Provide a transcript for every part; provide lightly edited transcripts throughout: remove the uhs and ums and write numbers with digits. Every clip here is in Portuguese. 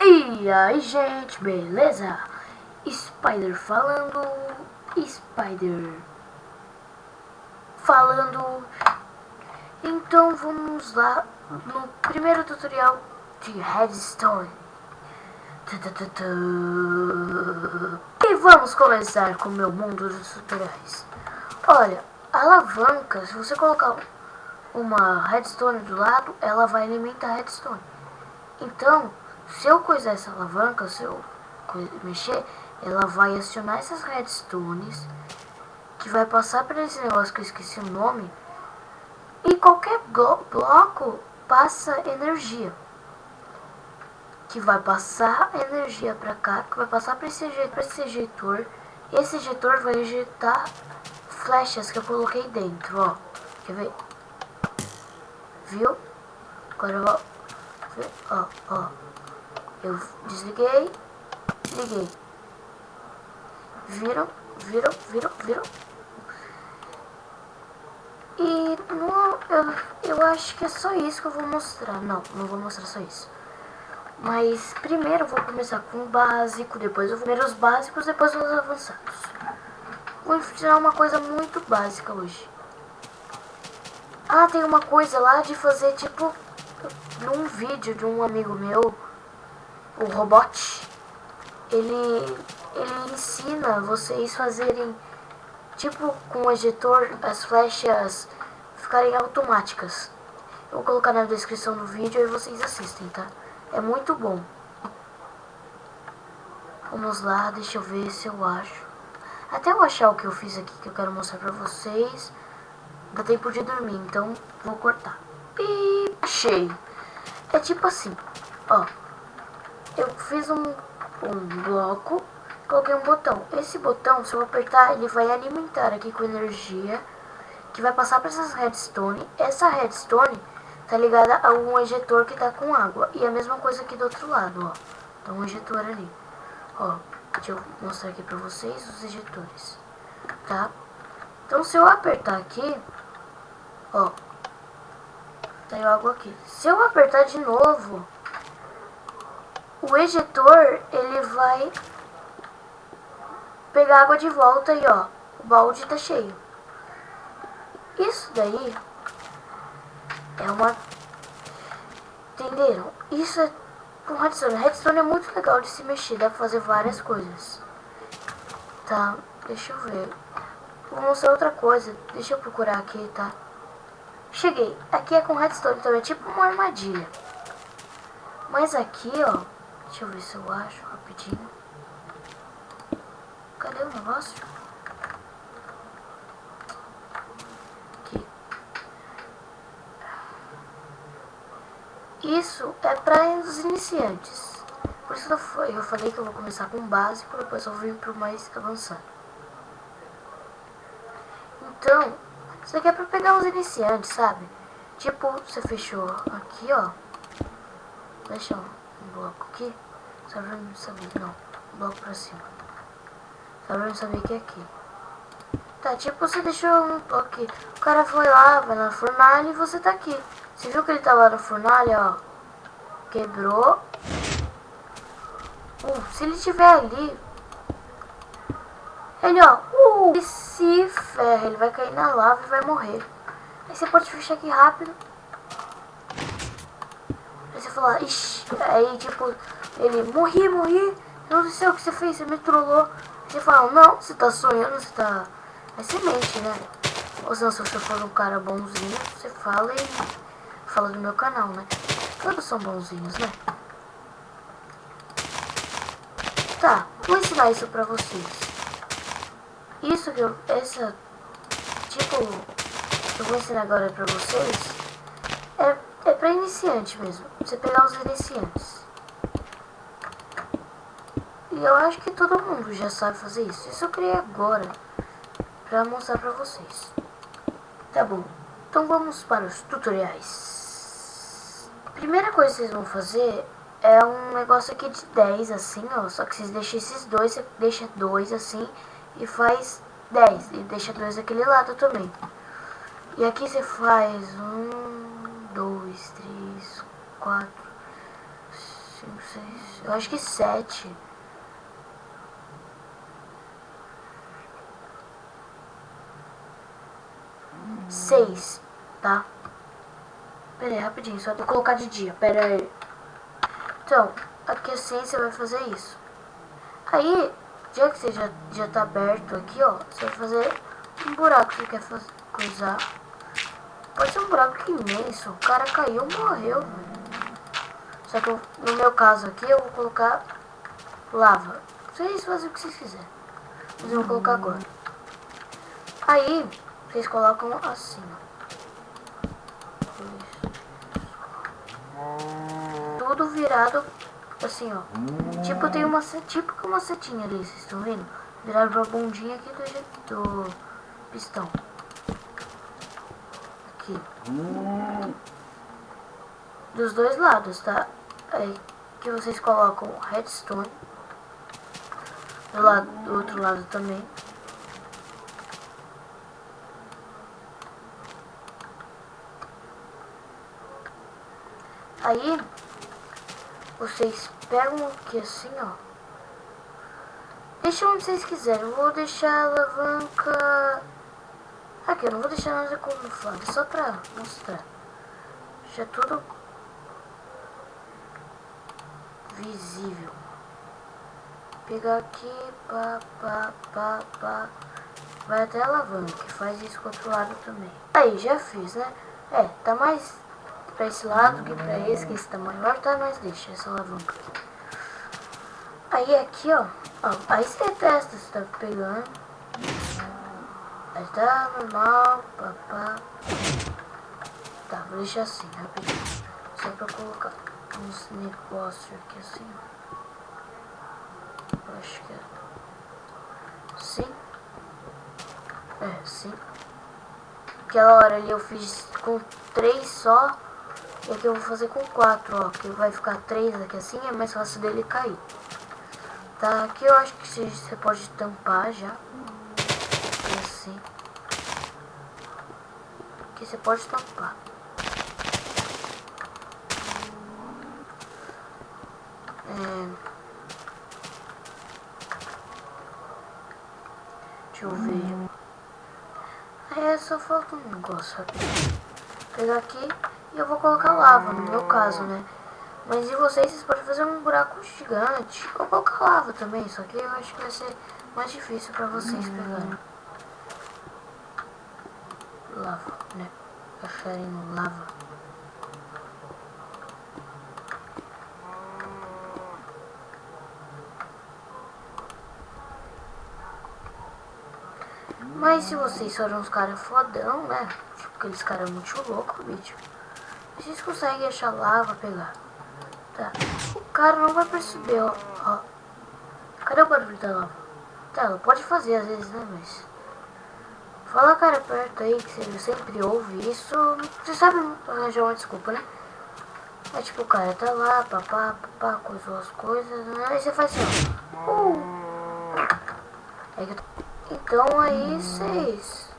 E aí, gente, beleza? Spider falando. Então vamos lá no primeiro tutorial de Redstone. E vamos começar com o meu mundo dos tutoriais. Olha, a alavanca, se você colocar uma redstone do lado, ela vai alimentar a redstone. Então, se eu coisar essa alavanca, se eu mexer, ela vai acionar essas redstones, que vai passar por esse negócio que eu esqueci o nome, e qualquer bloco passa energia, que vai passar energia para cá, que vai passar para esse ejeitor. Esse ejeitor vai ejeitar flechas que eu coloquei dentro, ó. Quer ver? Viu? Agora eu vou ver, ó. Eu desliguei, liguei. Viram? E eu acho que é só isso que eu vou mostrar. Não vou mostrar só isso. Mas primeiro eu vou começar com o básico, depois eu vou ver os básicos, depois os avançados. Vou ensinar uma coisa muito básica hoje. Ah, tem uma coisa lá de fazer tipo num vídeo de um amigo meu, o Robot. Ele ensina vocês fazerem tipo com o ejetor as flechas ficarem automáticas. Eu vou colocar na descrição do vídeo e vocês assistem, tá? É muito bom. Vamos lá, deixa eu ver se eu acho. Até eu achar o que eu fiz aqui que eu quero mostrar pra vocês, dá tempo de dormir, então vou cortar. E achei. É tipo assim, ó. Eu fiz um bloco, coloquei um botão. Esse botão, se eu apertar, ele vai alimentar aqui com energia, que vai passar para essas redstone. Essa redstone tá ligada a um ejetor que tá com água. E a mesma coisa aqui do outro lado, ó. Tá um ejetor ali. Ó, deixa eu mostrar aqui pra vocês os ejetores. Tá? Então se eu apertar aqui, ó, saiu água aqui. Se eu apertar de novo, o ejetor, ele vai pegar água de volta e ó, o balde tá cheio. Isso daí é uma... Entenderam? Isso é com redstone. Redstone é muito legal de se mexer, dá pra fazer várias coisas. Tá, deixa eu ver. Vou mostrar outra coisa, deixa eu procurar aqui, tá? Cheguei. Aqui é com redstone também, é tipo uma armadilha. Mas aqui, ó, deixa eu ver se eu acho rapidinho. Cadê o negócio? Aqui. Isso é para os iniciantes. Por isso eu falei que eu vou começar com o básico, depois eu vou vir pro mais avançado. Então, isso aqui é para pegar os iniciantes, sabe? Tipo, você fechou aqui, ó. Deixa um bloco aqui. Só pra não saber, não. Um bloco pra cima. Só pra não saber que é aqui. Tá, tipo, você deixou um bloco aqui. O cara foi lá, vai na fornalha e você tá aqui. Você viu que ele tá lá na fornalha, ó. Quebrou. Se ele estiver ali, ele, ó, ele se ferra. Ele vai cair na lava e vai morrer. Aí você pode fechar aqui rápido. Aí você fala, ixi. Aí, tipo, ele, morri. Eu não sei o que você fez, você me trollou. Você fala, não, você tá sonhando, você tá... Aí você mente, né? Ou se você for um cara bonzinho, você fala e fala do meu canal, né? Todos são bonzinhos, né? Tá, vou ensinar isso pra vocês. Isso que eu... Essa... Tipo... Que eu vou ensinar agora pra vocês... É pra iniciante mesmo. Você pegar os iniciantes. E eu acho que todo mundo já sabe fazer isso. Isso eu criei agora pra mostrar pra vocês. Tá bom. Então vamos para os tutoriais. A primeira coisa que vocês vão fazer é um negócio aqui de 10 assim, ó. Só que vocês deixam esses dois, você deixa 2 assim e faz 10. E deixa 2 daquele lado também. E aqui você faz 1, 2, 3, 4, 5, 6. Eu acho que 7. 6, tá? Pera aí, rapidinho, só vou colocar de dia, pera aí. Então, aqui assim você vai fazer isso. Aí, já que você já tá aberto aqui, ó, você vai fazer um buraco que você quer fazer, cruzar. Pode ser um buraco imenso, o cara caiu, morreu, velho. Só que no meu caso aqui, eu vou colocar lava. Vocês fazem o que vocês quiserem. Mas eu vou colocar agora. Aí, vocês colocam assim, ó. Tudo virado assim, ó. Tipo, tem uma setinha ali, vocês estão vendo? Virado pra bundinha aqui do pistão. Aqui. Dos dois lados, tá? Aí que vocês colocam redstone. Do outro lado também. Aí vocês pegam aqui assim, ó. Deixa onde vocês quiserem. Eu vou deixar a alavanca aqui, eu não vou deixar nada camuflado, só pra mostrar. Deixa tudo visível. Pegar aqui, pá. Vai até a alavanca, faz isso com o outro lado também. Aí, já fiz, né? Tá mais pra esse lado que pra esse, que esse tá maior, tá? Mas deixa essa alavanca aqui. Aí aqui, ó, aí você testa se tá pegando. Aí tá normal, papá. Tá, vou deixar assim, rapidinho. Só pra colocar uns negócios aqui assim, ó. Eu acho que é assim. Sim. Aquela hora ali eu fiz com 3 só. E aqui eu vou fazer com 4, ó. Que vai ficar 3 aqui assim, é mais fácil dele cair. Tá, aqui eu acho que você pode tampar já. Assim. Aqui você pode tampar. Deixa eu ver. Aí só falta um negócio rapidinho. Pegar aqui e eu vou colocar lava, no meu caso, né? Mas e vocês podem fazer um buraco gigante. Ou colocar lava também, só que eu acho que vai ser mais difícil pra vocês pegarem. Lava, né? Acharem no lava. Mas se vocês forem uns caras fodão, né? Tipo aqueles caras muito loucos, bicho. Vocês conseguem achar lava, pegar. Tá. O cara não vai perceber, ó. Cadê o barulho da lava? Tá, ela pode fazer às vezes, né? Mas fala cara perto aí, que você sempre ouve isso. Você sabe arranjar uma desculpa, né? É tipo, o cara tá lá, papá, coisou as coisas, né? Aí você faz assim, ó. Então aí vocês...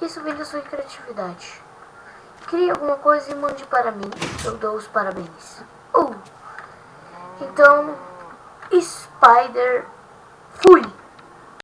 Isso vem da sua criatividade. Crie alguma coisa e mande para mim. Eu dou os parabéns. Então, Spider, fui!